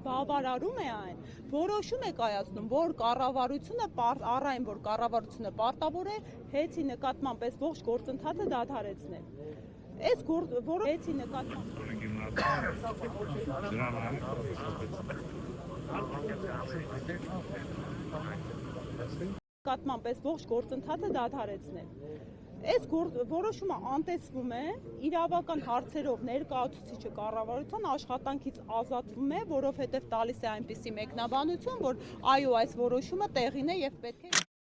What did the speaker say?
Բավարարում է այն, որոշում է կայացնում, որ կառավարությունը առայն, որ կառավարությունը պարտավոր է հեծի նկատմամբ այս ողջ գործընթացը դադարեցնել։ Այս հեծի նկատմամբ այս ողջ գործընթացը դադարեցնել։ Այս որոշումը անտեսվում է, իրավական հարցերով ներկայացուցիչը կառավարության աշխատանքից ազատվում է, որովհետև տալիս է այնպիսի մեկնաբանություն, որ այո, այս որոշումը տեղին է եւ պետք է